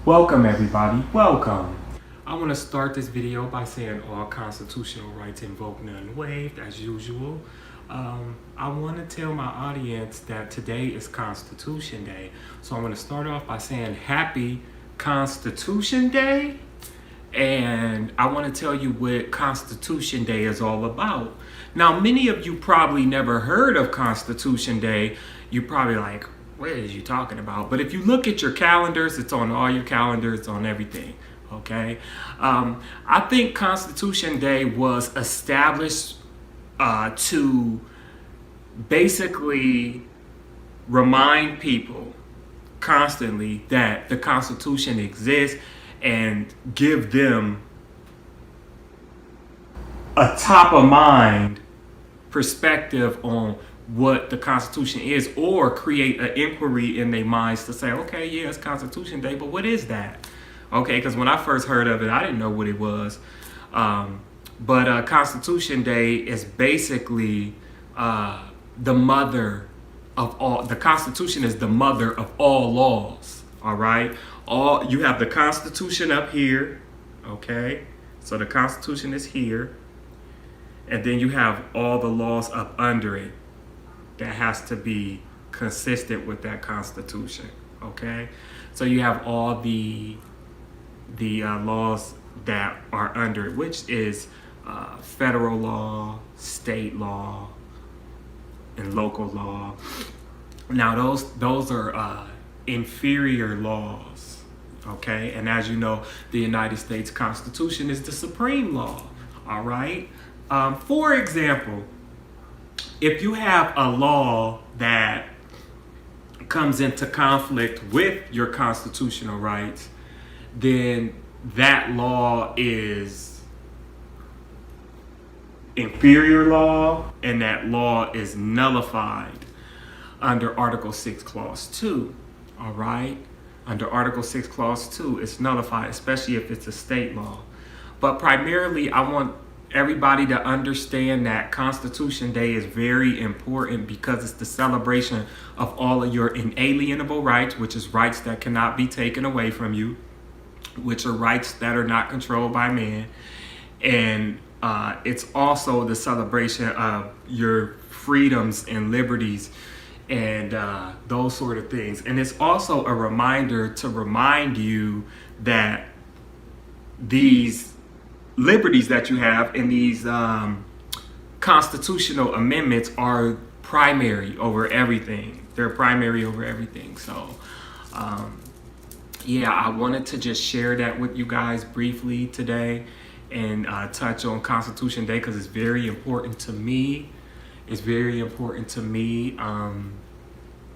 Welcome everybody, welcome. I want to start this video by saying all constitutional rights invoked, none waived, as usual. I want to tell my audience that today is Constitution Day. So I want to start off by saying happy Constitution Day. And I want to tell you what Constitution Day is all about. Now, many of you probably never heard of Constitution Day. You're probably like, what is you talking about? But if you look at your calendars, it's on all your calendars, it's on everything, okay? I think Constitution Day was established to basically remind people constantly that the Constitution exists and give them a top of mind perspective on what the Constitution is, or create an inquiry in their minds to say, okay, yeah, it's Constitution Day, but what is that? Okay, because when I first heard of it, I didn't know what it was. But Constitution Day is basically the mother of all. The Constitution is the mother of all laws. All right, you have the Constitution up here. Okay, so the Constitution is here, and then you have all the laws up under it that has to be consistent with that Constitution. Okay, so you have all the laws that are under it, which is federal law, state law, and local law. Now those are inferior laws. Okay, and as you know, the United States Constitution is the supreme law. All right. For example, if you have a law that comes into conflict with your constitutional rights, then that law is inferior law, and that law is nullified under Article 6, Clause 2. All right? Under Article 6, Clause 2, it's nullified, especially if it's a state law. But primarily, I want everybody to understand that Constitution Day is very important because it's the celebration of all of your inalienable rights, which is rights that cannot be taken away from you, which are rights that are not controlled by man. And it's also the celebration of your freedoms and liberties and those sort of things. And it's also a reminder to remind you that these liberties that you have in these constitutional amendments are primary over everything. They're primary over everything. So, yeah, I wanted to just share that with you guys briefly today and touch on Constitution Day because it's very important to me. It's very important to me.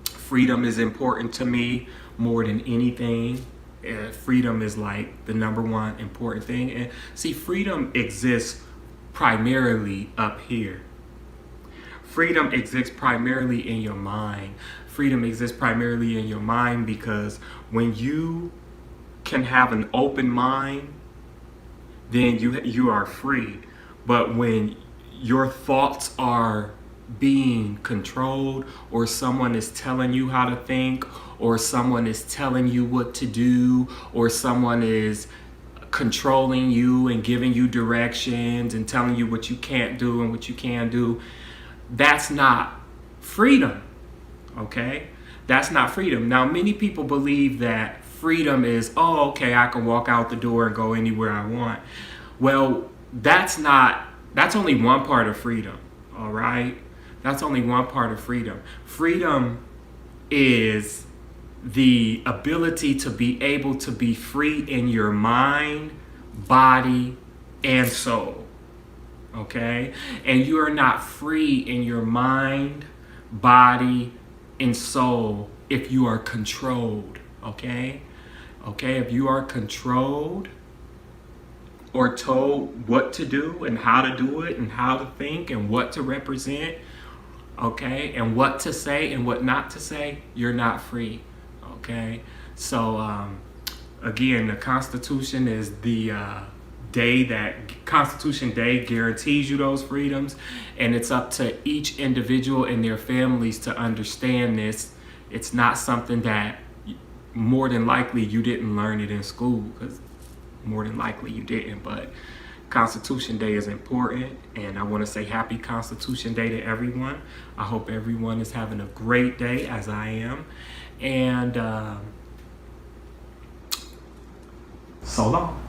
Freedom is important to me more than anything. Freedom is like the number one important thing. And see, freedom exists primarily up here. Freedom exists primarily in your mind. Freedom exists primarily in your mind because when you can have an open mind, then you are free. But when your thoughts are being controlled, or someone is telling you how to think, or someone is telling you what to do, or someone is controlling you and giving you directions and telling you what you can't do and what you can do, that's not freedom. Okay? That's not freedom. Now, many people believe that freedom is, oh, okay, I can walk out the door and go anywhere I want. Well, that's only one part of freedom. All right? That's only one part of freedom. Freedom is the ability to be able to be free in your mind, body, and soul. Okay? And you are not free in your mind, body, and soul if you are controlled. Okay? Okay? If you are controlled or told what to do and how to do it and how to think and what to represent, okay, and what to say and what not to say, you're not free. Okay? So, again, the Constitution is the day that Constitution Day guarantees you those freedoms, and it's up to each individual and their families to understand this. It's not something that more than likely you didn't learn it in school, because more than likely you didn't. But Constitution Day is important, and I want to say happy Constitution Day to everyone. I hope everyone is having a great day, as I am. And so long.